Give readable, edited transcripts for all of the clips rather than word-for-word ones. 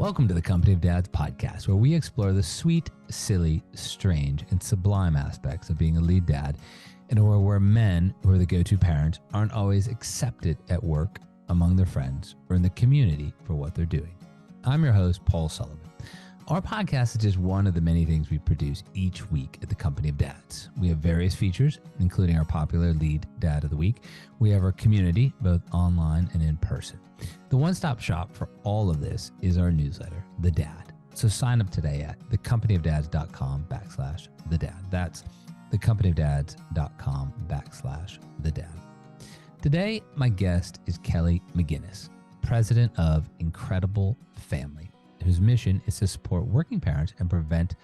Welcome to the Company of Dads podcast, where we explore the sweet, silly, strange, and sublime aspects of being a lead dad in a world where men who are the go-to parents aren't always accepted at work, among their friends, or in the community for what they're doing. I'm your host, Paul Sullivan. Our podcast is just one of the many things we produce each week at the Company of Dads. We have various features, including our popular Lead Dad of the Week. We have our community, both online and in person. The one-stop shop for all of this is our newsletter, The Dad. So sign up today at thecompanyofdads.com/thedad. That's thecompanyofdads.com/thedad. Today, my guest is Kelly McGinnis, president of Incredible Family, whose mission is to support working parents and prevent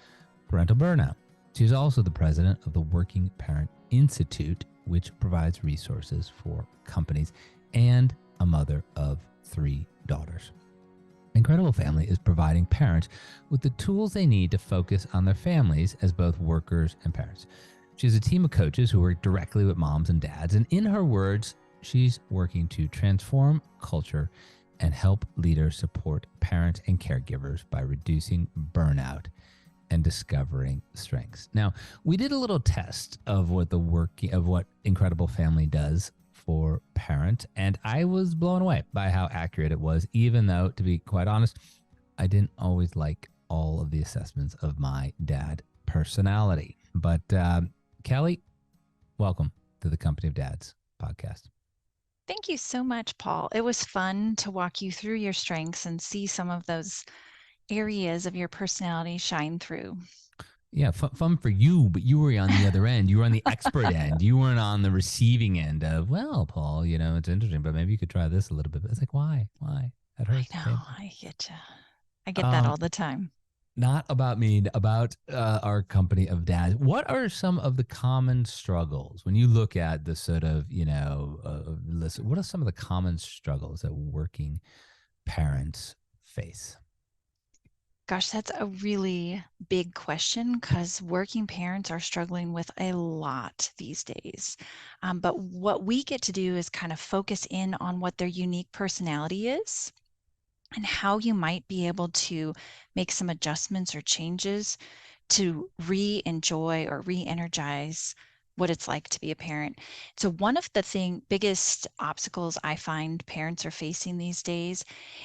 parental burnout. She's also the president of the Working Parent Institute, which provides resources for companies, and a mother of 3 daughters. Incredible Family is providing parents with the tools they need to focus on their families as both workers and parents. She has a team of coaches who work directly with moms and dads, and in her words, she's working to transform culture and help leaders support parents and caregivers by reducing burnout and discovering strengths. Now, we did a little test of what Incredible Family does for parents, and I was blown away by how accurate it was, even though, to be quite honest, I didn't always like all of the assessments of my dad personality. But Kelly, welcome to the Company of Dads podcast. Thank you so much, Paul. It was fun to walk you through your strengths and see some of those areas of your personality shine through. Yeah, fun for you, but you were on the other end. You were on the expert end. You weren't on the receiving end of, well, Paul, it's interesting, but maybe you could try this a little bit. It's like, why? That hurts. I know, I get you. I get that all the time. Not about me, about our Company of Dads. What are some of the common struggles when you look at the sort of, list? What are some of the common struggles that working parents face? Gosh, that's a really big question because working parents are struggling with a lot these days. But what we get to do is kind of focus in on what their unique personality is and how you might be able to make some adjustments or changes to re-enjoy or re-energize what it's like to be a parent. So one of the biggest obstacles I find parents are facing these days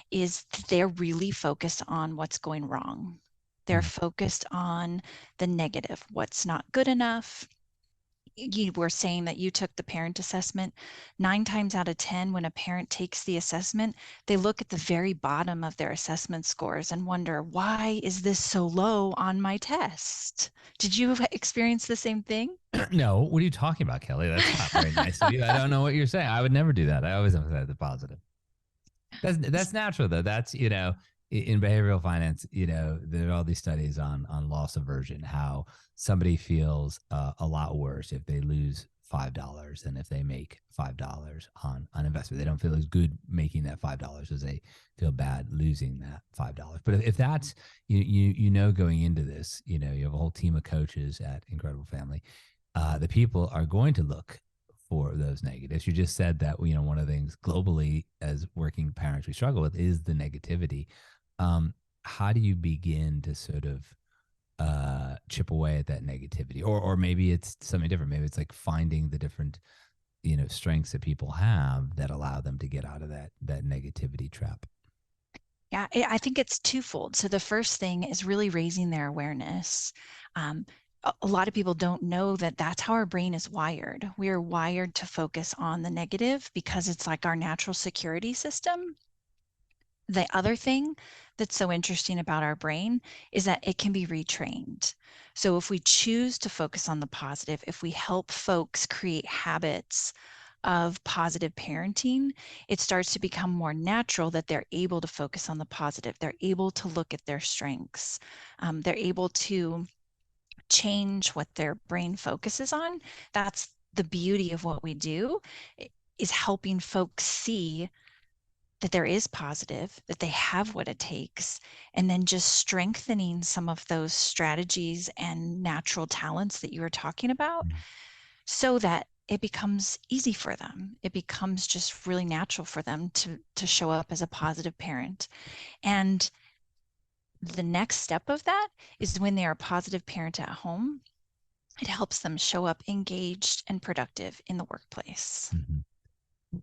is they're really focused on what's going wrong. They're focused on the negative, what's not good enough. You were saying that you took the parent assessment. 9 times out of 10, when a parent takes the assessment, they look at the very bottom of their assessment scores and wonder, why is this so low on my test? Did you experience the same thing? No. What are you talking about, Kelly? That's not very nice of you. I don't know what you're saying. I would never do that. I always emphasize the positive. That's natural, though. That's, in behavioral finance, there are all these studies on loss aversion, how somebody feels a lot worse if they lose $5 than if they make $5 on investment. They don't feel as good making that $5 as they feel bad losing that $5. But if that's, going into this, you have a whole team of coaches at Incredible Family, the people are going to look for those negatives. You just said that, one of the things globally as working parents we struggle with is the negativity. How do you begin to sort of chip away at that negativity? Or maybe it's something different. Maybe it's like finding the different, strengths that people have that allow them to get out of that negativity trap. Yeah, I think it's twofold. So the first thing is really raising their awareness. A lot of people don't know that that's how our brain is wired. We are wired to focus on the negative because it's like our natural security system. The other thing that's so interesting about our brain is that it can be retrained. So if we choose to focus on the positive, if we help folks create habits of positive parenting, it starts to become more natural that they're able to focus on the positive. They're able to look at their strengths. They're able to change what their brain focuses on. That's the beauty of what we do, is helping folks see that there is positive, that they have what it takes, and then just strengthening some of those strategies and natural talents that you were talking about so that it becomes easy for them. It becomes just really natural for them to show up as a positive parent. And the next step of that is when they are a positive parent at home, it helps them show up engaged and productive in the workplace. Mm-hmm.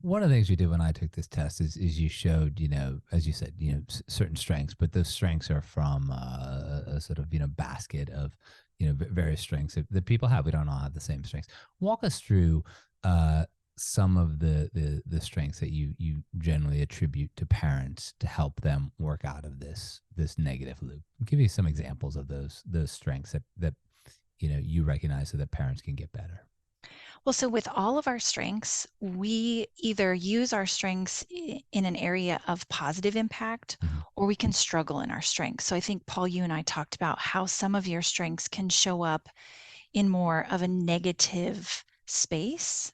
One of the things you did when I took this test is you showed, as you said, certain strengths, but those strengths are from a sort of, basket of, various strengths that people have. We don't all have the same strengths. Walk us through some of the strengths that you generally attribute to parents to help them work out of this negative loop. I'll give you some examples of those strengths that you recognize so that parents can get better. Well, so with all of our strengths, we either use our strengths in an area of positive impact, Mm-hmm. or we can struggle in our strengths. So I think, Paul, you and I talked about how some of your strengths can show up in more of a negative space.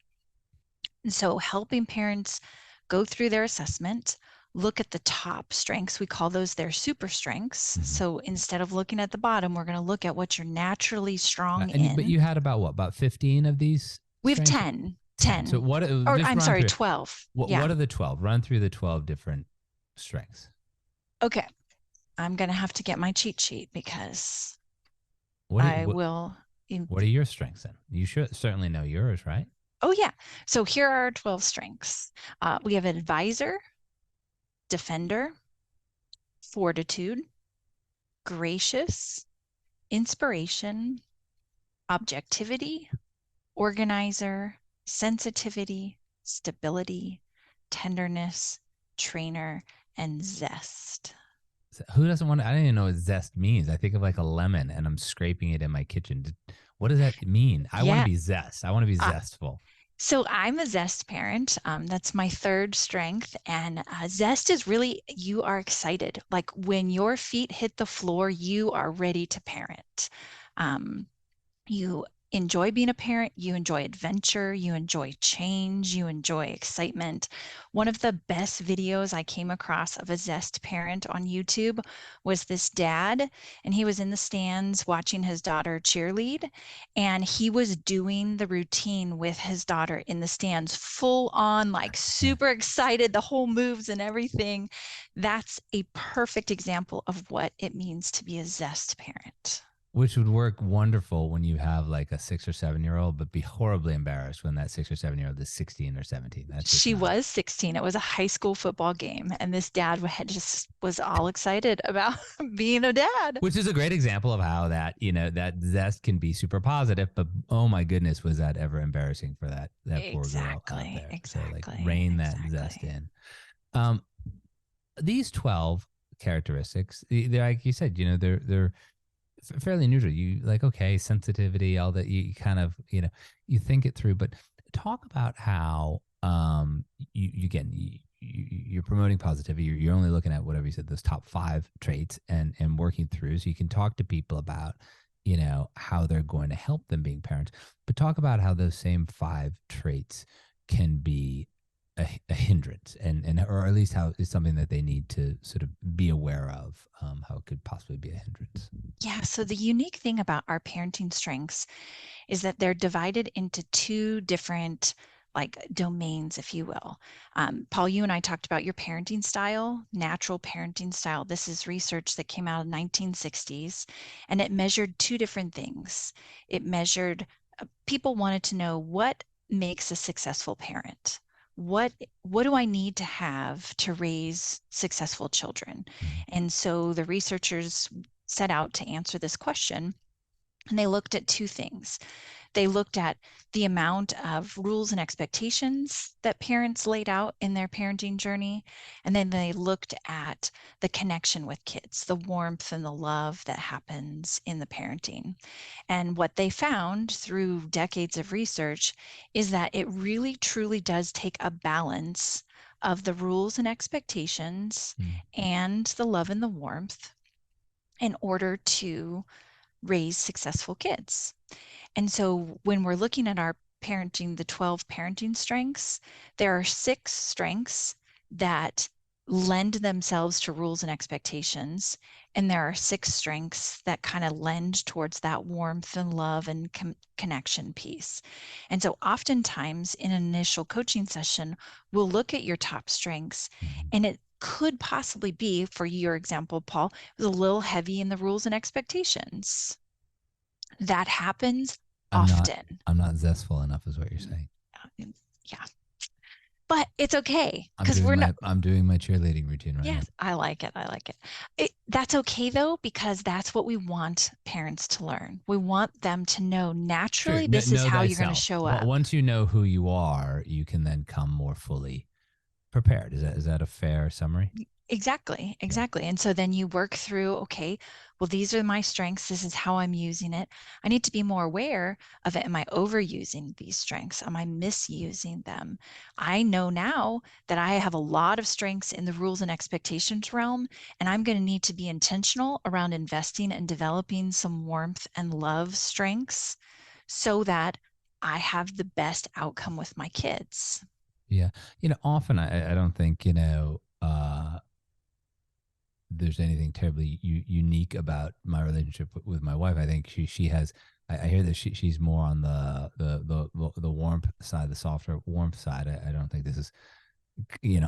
And so helping parents go through their assessment, look at the top strengths. We call those their super strengths. Mm-hmm. So instead of looking at the bottom, we're going to look at what you're naturally strong But in. you had about what? About 15 of these We have strengths? 10. 10. So what? Or Just I'm run sorry, through 12. What are the 12? Run through the 12 different strengths. Okay. I'm going to have to get my cheat sheet because What will. What are your strengths then? You should certainly know yours, right? Oh, yeah. So here are our 12 strengths. We have advisor, defender, fortitude, gracious, inspiration, objectivity, organizer, sensitivity, stability, tenderness, trainer, and zest. Who doesn't want to? I don't even know what zest means. I think of like a lemon and I'm scraping it in my kitchen. What does that mean? I want to be zest. I want to be zestful. So I'm a zest parent. That's my third strength. And zest is really, you are excited. Like when your feet hit the floor, you are ready to parent. You enjoy being a parent, you enjoy adventure, you enjoy change, you enjoy excitement. One of the best videos I came across of a zest parent on YouTube was this dad, and he was in the stands watching his daughter cheerlead, and he was doing the routine with his daughter in the stands, full on, like super excited, the whole moves and everything. That's a perfect example of what it means to be a zest parent. Which would work wonderful when you have like a 6 or 7-year-old, but be horribly embarrassed when that 6 or 7-year-old is 16 or 17. She was 16. It was a high school football game, and this dad just was all excited about being a dad. Which is a great example of how that zest can be super positive, but oh my goodness, was that ever embarrassing for that poor girl out there. Exactly. So like rein that zest in. These 12 characteristics, they're like you said, they're fairly neutral. You like, okay, sensitivity, all that, you kind of, you think it through, but talk about how you're promoting positivity. You're only looking at whatever you said, those top 5 traits and working through, so you can talk to people about, how they're going to help them being parents, but talk about how those same 5 traits can be a hindrance and or at least how it's something that they need to sort of be aware of, how it could possibly be a hindrance. Yeah. So the unique thing about our parenting strengths is that they're divided into 2 different domains, if you will. Paul, you and I talked about your parenting style, natural parenting style. This is research that came out of the 1960s, and it measured 2 different things. It measured, people wanted to know what makes a successful parent. What do I need to have to raise successful children? Mm-hmm. And so the researchers set out to answer this question, and they looked at 2 things. They looked at the amount of rules and expectations that parents laid out in their parenting journey, and then they looked at the connection with kids, the warmth and the love that happens in the parenting. And what they found through decades of research is that it really truly does take a balance of the rules and expectations and the love and the warmth in order to raise successful kids. And so when we're looking at our parenting, the 12 parenting strengths, there are 6 strengths that lend themselves to rules and expectations. And there are 6 strengths that kind of lend towards that warmth and love and connection piece. And so oftentimes in an initial coaching session, we'll look at your top strengths, and could possibly be, for your example, Paul, it was a little heavy in the rules and expectations. That happens I'm not often. I'm not zestful enough is what you're saying. Yeah, but it's okay I'm because doing we're not. my cheerleading routine right now. Yes, I like it. I like it. That's okay though, because that's what we want parents to learn. We want them to know Sure. naturally Know, this is know how you're going to thyself. show up. Once you know who you are, you can then come more fully prepared. Is that a fair summary? Exactly, Yeah. exactly. And so then you work through, okay, well, these are my strengths. This is how I'm using it. I need to be more aware of it. Am I overusing these strengths? Am I misusing them? I know now that I have a lot of strengths in the rules and expectations realm, and I'm going to need to be intentional around investing and developing some warmth and love strengths so that I have the best outcome with my kids. Yeah. Often I don't think, there's anything terribly unique about my relationship with my wife. I think she has. I hear that she's more on the warmth side, the softer warmth side. I don't think this is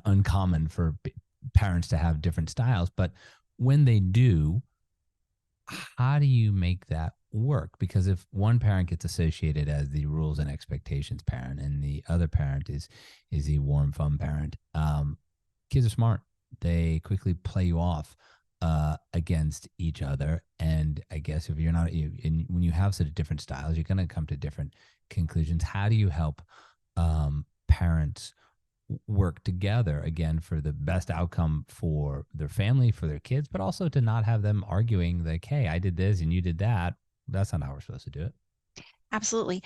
uncommon for parents to have different styles, but when they do, how do you make that work? Because if one parent gets associated as the rules and expectations parent, and the other parent is the warm, fun parent, kids are smart. They quickly play you off against each other. And I guess if you're not, when you have such different styles, you're going to come to different conclusions. How do you help parents work together again for the best outcome for their family, for their kids, but also to not have them arguing like, hey, I did this and you did that. That's not how we're supposed to do it. Absolutely.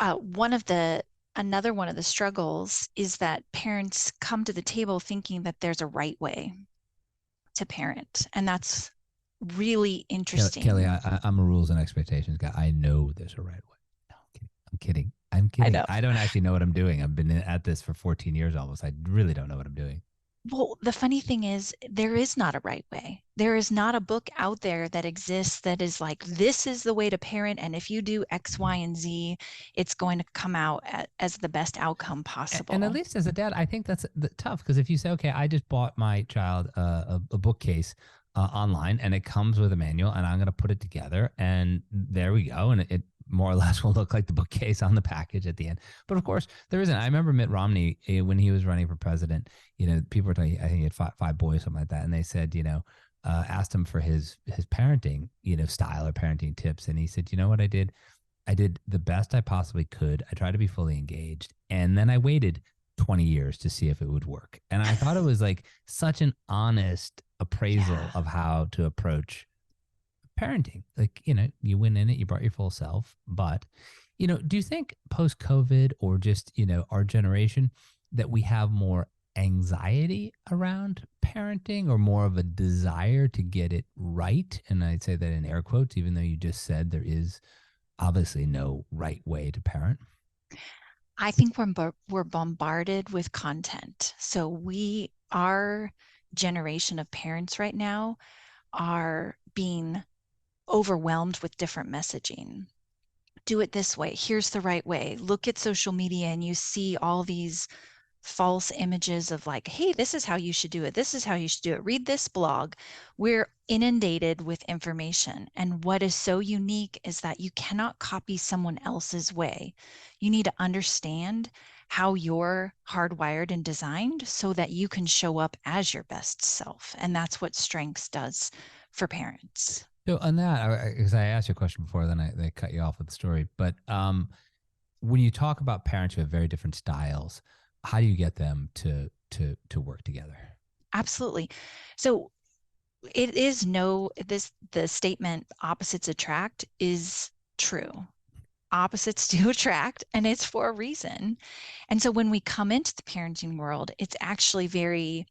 One of the Another one of the struggles is that parents come to the table thinking that there's a right way to parent, and that's really Kelly, interesting. I'm a rules and expectations guy. I know there's a right way. No, I'm kidding. I'm I kidding. know. I don't actually know what I'm doing. I've been at this for 14 years almost. I really don't know what I'm doing. Well, the funny thing is, there is not a right way. There is not a book out there that exists that is like, this is the way to parent. And if you do X, Y, and Z, it's going to come out as the best outcome And at possible. least as a dad, I think that's tough because if you say, okay, I just bought my child a bookcase online and it comes with a manual and I'm going to put it together and there we go. And it more or less will look like the bookcase on the package at the end. But of course, there isn't. I remember Mitt Romney when he was running for president, people were talking, I think he had five boys, something like that. And they said, asked him for his parenting, style or parenting tips. And he said, you know what I did? I did the best I possibly could. I tried to be fully engaged. And then I waited 20 years to see if it would work. And I thought it was like such an honest appraisal Yeah. of how to approach parenting. Like, you went in it, you brought your full self. But, do you think post COVID or just, our generation that we have more anxiety around parenting or more of a desire to get it right? And I'd say that in air quotes, even though you just said there is obviously no right way to parent. I think we're bombarded with content. So our generation of parents right now are being overwhelmed with different messaging. Do it this way. Here's the right way. Look at social media and you see all these false images of like, hey, this is how you should do it. This is how you should do it. Read this blog. We're inundated with information. And what is so unique is that you cannot copy someone else's way. You need to understand how you're hardwired and designed so that you can show up as your best self. And that's what Strengths does for parents. So on that, because I asked you a question before, then I cut you off with the story. But when you talk about parents who have very different styles, how do you get them to work together? Absolutely. So it is no this the statement opposites attract is true. Opposites do attract, and it's for a reason. And so when we come into the parenting world, it's actually very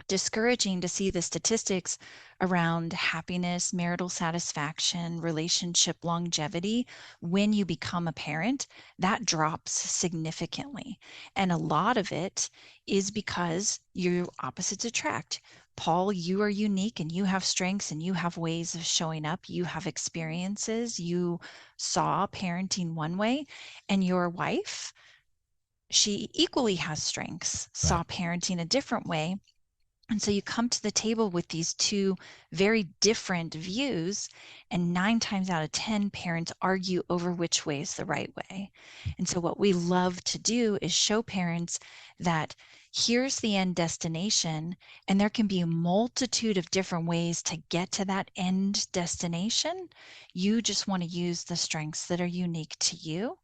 discouraging to see the statistics around happiness, marital satisfaction, relationship longevity. When you become a parent, that drops significantly. And a lot of it is because your opposites attract. Paul, you are unique and you have strengths and you have ways of showing up. You have experiences. You saw parenting one way, and your wife, she equally has strengths, Right. saw parenting a different way, And so you come to the table with these two very different views, and 9 times out of 10, parents argue over which way is the right way. And so what we love to do is show parents that here's the end destination, and there can be a multitude of different ways to get to that end destination. You just want to use the strengths that are unique to you.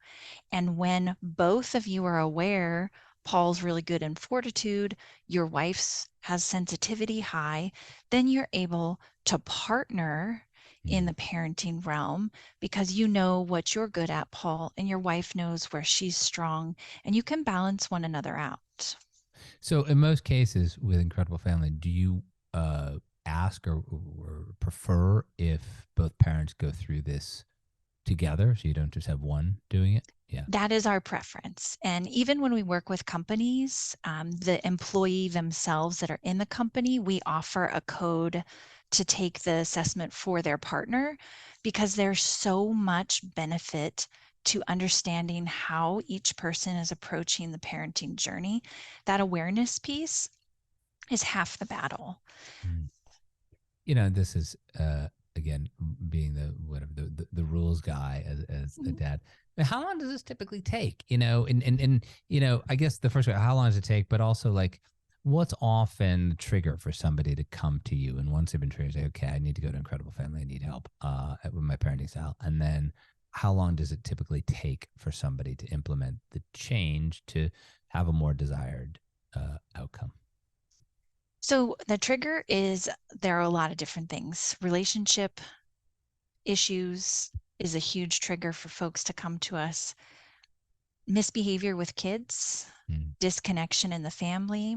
And when both of you are aware, Paul's really good in fortitude, your wife's has sensitivity high, then you're able to partner in Mm. the parenting realm because you know what you're good at, Paul, and your wife knows where she's strong, and you can balance one another out. So in most cases with Incredible Family, do you ask or prefer if both parents go through this together so you don't just have one doing it? Yeah. That is our preference. And even when we work with companies, the employee themselves that are in the company, we offer a code to take the assessment for their partner because there's so much benefit to understanding how each person is approaching the parenting journey. That awareness piece is half the battle. Mm. You know, this is again being the whatever the rules guy as a dad. But how long does this typically take? You know, and you know, I guess the first way, how long does it take? But also like, what's often the trigger for somebody to come to you? And once they've been triggered, say, okay, I need to go to Incredible Family. I need help with my parenting style. And then how long does it typically take for somebody to implement the change to have a more desired outcome? So the trigger is there are a lot of different things. Relationship issues is a huge trigger for folks to come to us. Misbehavior with kids, Mm. disconnection in the family,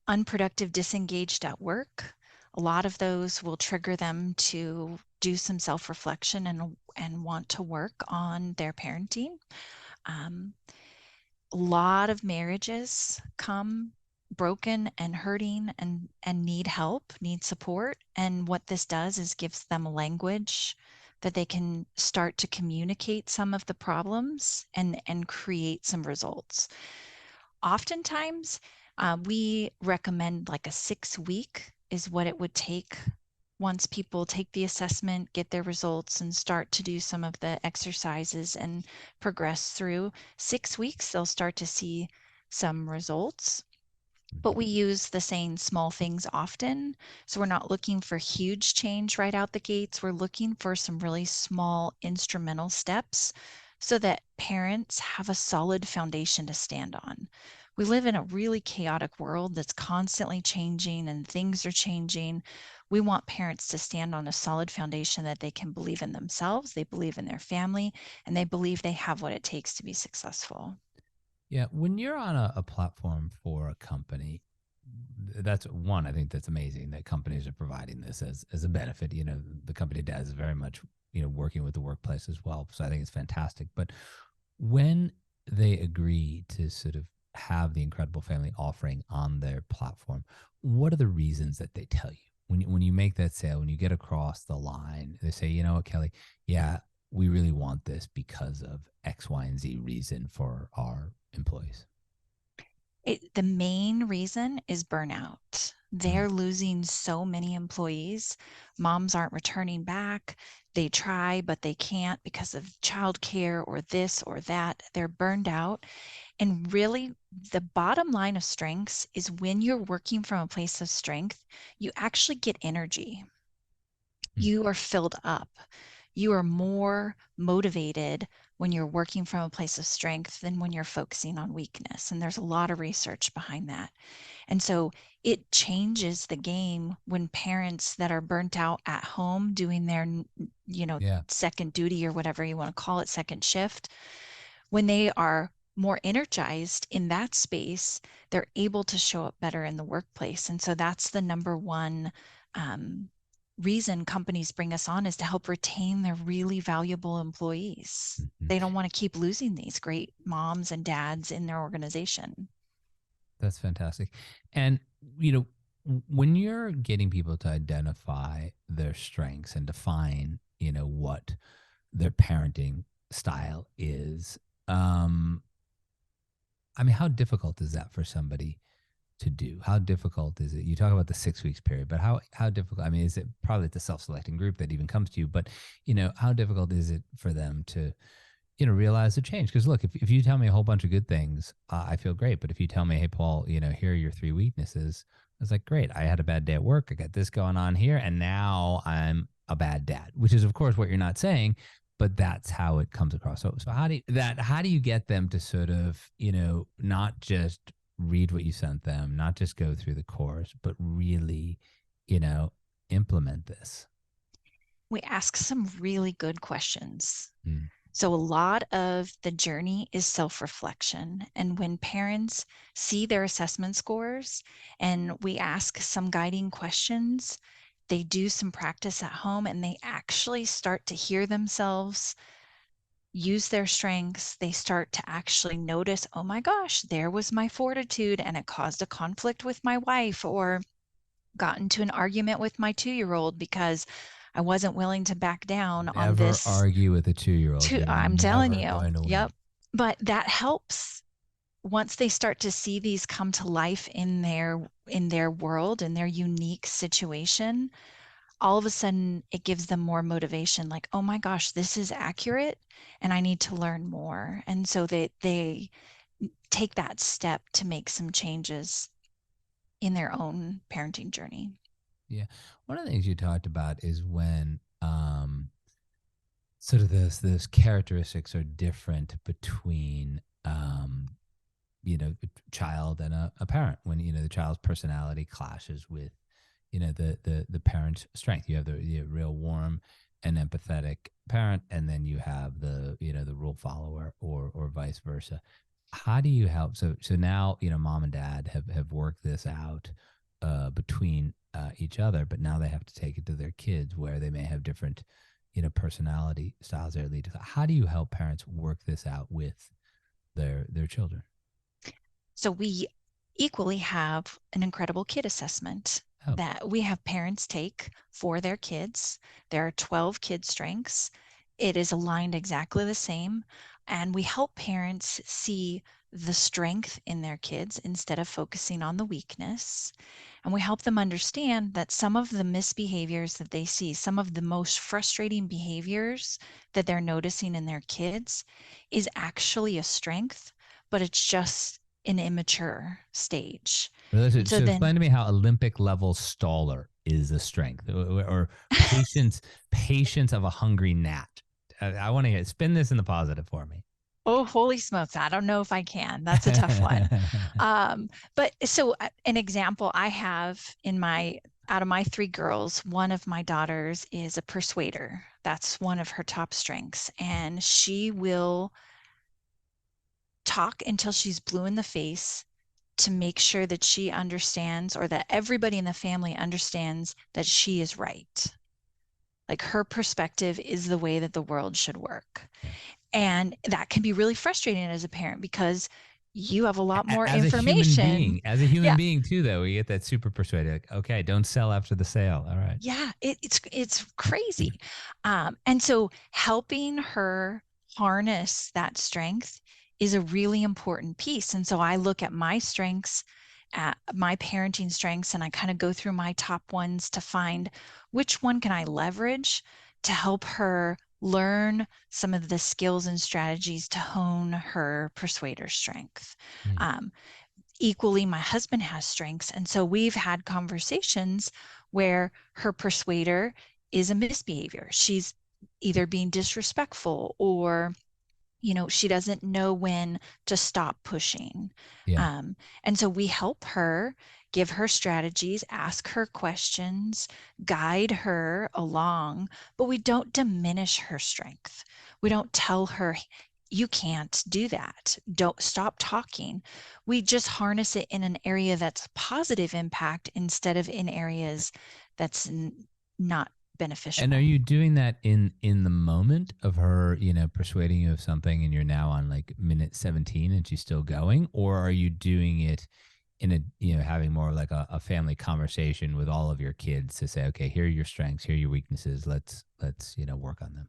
unproductive, disengaged at work. A lot of those will trigger them to do some self-reflection and want to work on their parenting. Um, a lot of marriages come broken and hurting and need help, need support. And what this does is gives them a language that they can start to communicate some of the problems and create some results. Oftentimes, we recommend like a 6 week is what it would take once people take the assessment, get their results, and start to do some of the exercises and progress through 6 weeks, they'll start to see some results. But we use the saying small things often. So we're not looking for huge change right out the gates. We're looking for some really small instrumental steps so that parents have a solid foundation to stand on. We live in a really chaotic world that's constantly changing and things are changing. We want parents to stand on a solid foundation that they can believe in themselves, they believe in their family, and they believe they have what it takes to be successful. Yeah, when you're on a platform for a company, that's one. I think that's amazing that companies are providing this as a benefit. You know, the company does very much, you know, working with the workplace as well. So I think it's fantastic. But when they agree to sort of have the Incredible Family offering on their platform, what are the reasons that they tell you? When you make that sale, when you get across the line, they say, you know what, Kelly, yeah, we really want this because of X, Y, and Z reason for our employees. The main reason is burnout. Mm. They're losing so many employees. Moms aren't returning back. They try, but they can't because of childcare or this or that. They're burned out. And really, the bottom line of strengths is when you're working from a place of strength, you actually get energy. Mm. You are filled up. You are more motivated when you're working from a place of strength than when you're focusing on weakness. And there's a lot of research behind that. And so it changes the game when parents that are burnt out at home doing their, Yeah. second duty or whatever you want to call it, second shift, when they are more energized in that space, they're able to show up better in the workplace. And so that's the number one um, reason companies bring us on is to help retain their really valuable employees. Mhm. They don't want to keep losing these great moms and dads in their organization. That's fantastic. And, you know, when you're getting people to identify their strengths and define, you know, what their parenting style is, I mean, how difficult is that for somebody to do? How difficult is it? You talk about the 6 weeks period, but how difficult? I mean, is it probably the self-selecting group that even comes to you? But how difficult is it for them to realize the change? Because look, if you tell me a whole bunch of good things, I feel great. But if you tell me, hey, Paul, here are your 3 weaknesses, I was like, great. I had a bad day at work. I got this going on here, and now I'm a bad dad, which is, of course, what you're not saying, but that's how it comes across. So how do you get them to sort of, not just read what you sent them, not just go through the course, but really, implement this? We ask some really good questions. Mm. So, a lot of the journey is self reflection. And when parents see their assessment scores and we ask some guiding questions, they do some practice at home and they actually start to hear themselves use their strengths. They start to actually notice, oh my gosh, there was my fortitude and it caused a conflict with my wife, or got into an argument with my 2-year-old because I wasn't willing to back down on Never this. argue with a 2-year-old. You're I'm telling never you. going to Yep. win. But that helps once they start to see these come to life in their world, in their unique situation. All of a sudden it gives them more motivation, like, oh my gosh, this is accurate and I need to learn more. And so they take that step to make some changes in their own parenting journey. Yeah. One of the things you talked about is when sort of those characteristics are different between a child and a parent, when the child's personality clashes with the parent's strength. You have the real warm and empathetic parent, and then you have the rule follower, or vice versa. How do you help? So now mom and dad have worked this out between each other, but now they have to take it to their kids, where they may have different personality styles they're leading. How do you help parents work this out with their children? So we equally have an incredible kid assessment Oh, that we have parents take for their kids. There are 12 kid strengths. It is aligned exactly the same. And we help parents see the strength in their kids instead of focusing on the weakness. And we help them understand that some of the misbehaviors that they see, some of the most frustrating behaviors that they're noticing in their kids, is actually a strength, but it's just an immature stage. so, And so so then, explain to me how Olympic level staller is a strength, or patience of a hungry gnat. I want to hear. Spin this in the positive for me. oh, holy smokes, I don't know if I can. That's a tough one. But so an example I have out of my 3 girls, one of my daughters is a persuader. That's one of her top strengths. And she will talk until she's blue in the face to make sure that she understands, or that everybody in the family understands, that she is right. Like, her perspective is the way that the world should work. Yeah. And that can be really frustrating as a parent because you have a lot more As a human information. being, Yeah. too, though, we get that super persuaded. Like, okay, don't sell after the sale. All right. Yeah, it's crazy. And so helping her harness that strength is a really important piece. And so I look at my strengths, at my parenting strengths, and I kind of go through my top ones to find which one can I leverage to help her learn some of the skills and strategies to hone her persuader strength. Hmm. Um, Equally, my husband has strengths. And so we've had conversations where her persuader is a misbehavior. She's either being disrespectful, or she doesn't know when to stop pushing. Yeah. Um, and so we help her, give her strategies, ask her questions, guide her along, but we don't diminish her strength. We don't tell her, you can't do that. Don't stop talking. We just harness it in an area that's positive impact instead of in areas that's not And are beneficial. you doing that in the moment of her, persuading you of something, and you're now on like minute 17 and she's still going? Or are you doing it in a, having more like a family conversation with all of your kids to say, okay, here are your strengths, here are your weaknesses. Let's work on them.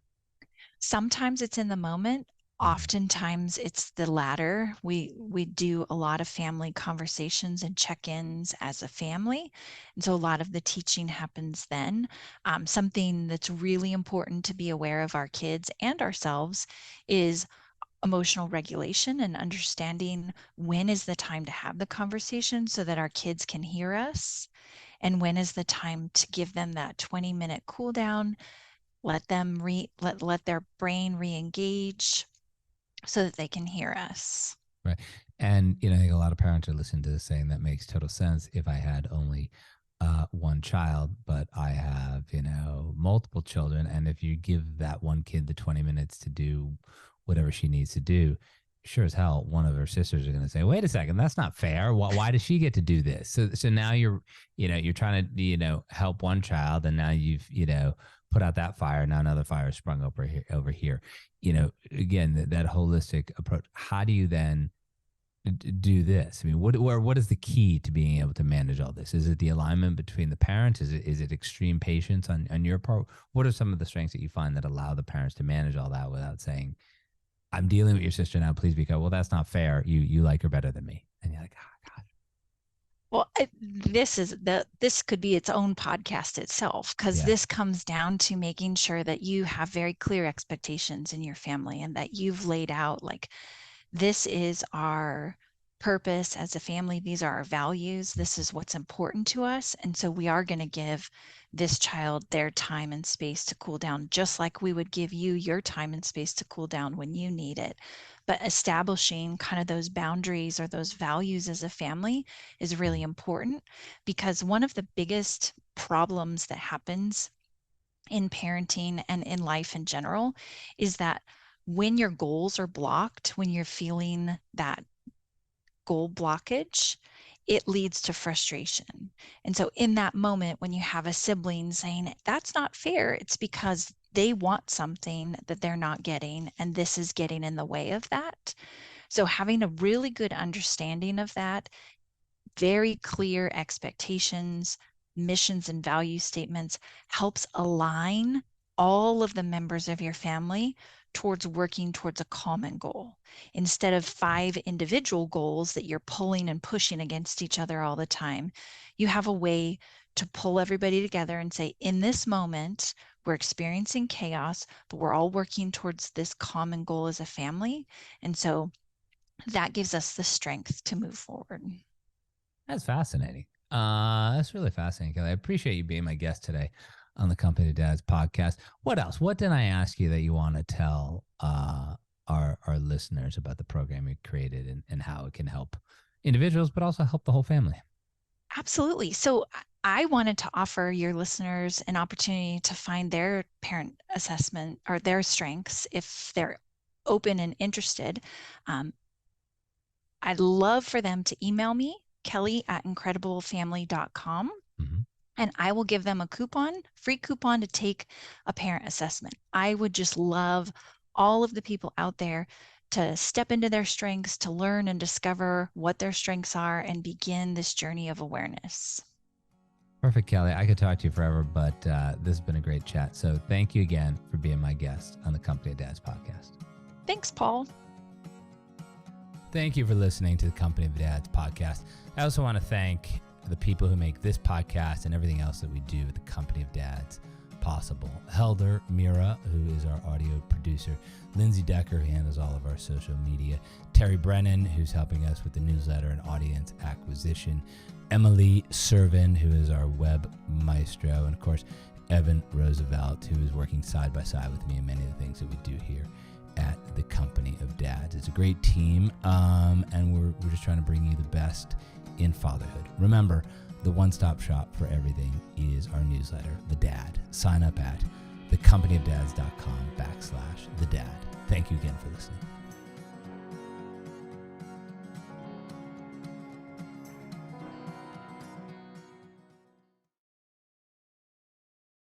Sometimes it's in the moment. Oftentimes it's the latter. We do a lot of family conversations and check-ins as a family. And so a lot of the teaching happens then. Something that's really important to be aware of our kids and ourselves is emotional regulation and understanding when is the time to have the conversation so that our kids can hear us, and when is the time to give them that 20-minute cool down, let them let their brain re-engage so that they can hear us. Right. And, I think a lot of parents are listening to this saying that makes total sense if I had only one child, but I have, multiple children. And if you give that one kid the 20 minutes to do whatever she needs to do, sure as hell, one of her sisters are going to say, wait a second, that's not fair. Why does she get to do this? So now you're trying to, help one child, and now you've, put out that fire. Now another fire is sprung over here. Again, that holistic approach. How do you then do this? I mean, what is the key to being able to manage all this? Is it the alignment between the parents? Is it extreme patience on your part? What are some of the strengths that you find that allow the parents to manage all that without saying, I'm dealing with your sister now, please be kind. Well, that's not fair. You like her better than me. And you're like, oh, God. Well, this could be its own podcast itself, because this comes down to making sure that you have very clear expectations in your family, and that you've laid out, like, this is our purpose as a family. These are our values. This is what's important to us. And so we are going to give this child their time and space to cool down, just like we would give you your time and space to cool down when you need it. But establishing kind of those boundaries or those values as a family is really important, because one of the biggest problems that happens in parenting and in life in general is that when your goals are blocked, when you're feeling that goal blockage, it leads to frustration. And so in that moment, when you have a sibling saying, that's not fair, it's because they want something that they're not getting, and this is getting in the way of that. So having a really good understanding of that, very clear expectations, missions, and value statements helps align all of the members of your family towards working towards a common goal, instead of 5 individual goals that you're pulling and pushing against each other all the time. You have a way to pull everybody together and say, in this moment, we're experiencing chaos, but we're all working towards this common goal as a family. And so that gives us the strength to move forward. That's fascinating. That's really fascinating, Kelly. I appreciate you being my guest today on the Company of Dads podcast. What else? What did I ask you that you want to tell our listeners about the program you created, and how it can help individuals, but also help the whole family? Absolutely. So I wanted to offer your listeners an opportunity to find their parent assessment or their strengths if they're open and interested. I'd love for them to email me, kelly@incrediblefamily.com. And I will give them a free coupon to take a parent assessment. I would just love all of the people out there to step into their strengths, to learn and discover what their strengths are, and begin this journey of awareness. Perfect, Kelly. I could talk to you forever, but this has been a great chat. So thank you again for being my guest on the Company of Dads podcast. Thanks, Paul. Thank you for listening to the Company of Dads podcast. I also want to thank the people who make this podcast and everything else that we do at the Company of Dads possible. Helder Mira, who is our audio producer. Lindsay Decker, who handles all of our social media. Terry Brennan, who's helping us with the newsletter and audience acquisition. Emily Servin, who is our web maestro. And of course, Evan Roosevelt, who is working side by side with me in many of the things that we do here at the Company of Dads. It's a great team, and we're just trying to bring you the best in fatherhood. Remember, the one-stop shop for everything is our newsletter, The Dad. Sign up at thecompanyofdads.com/thedad. Thank you again for listening.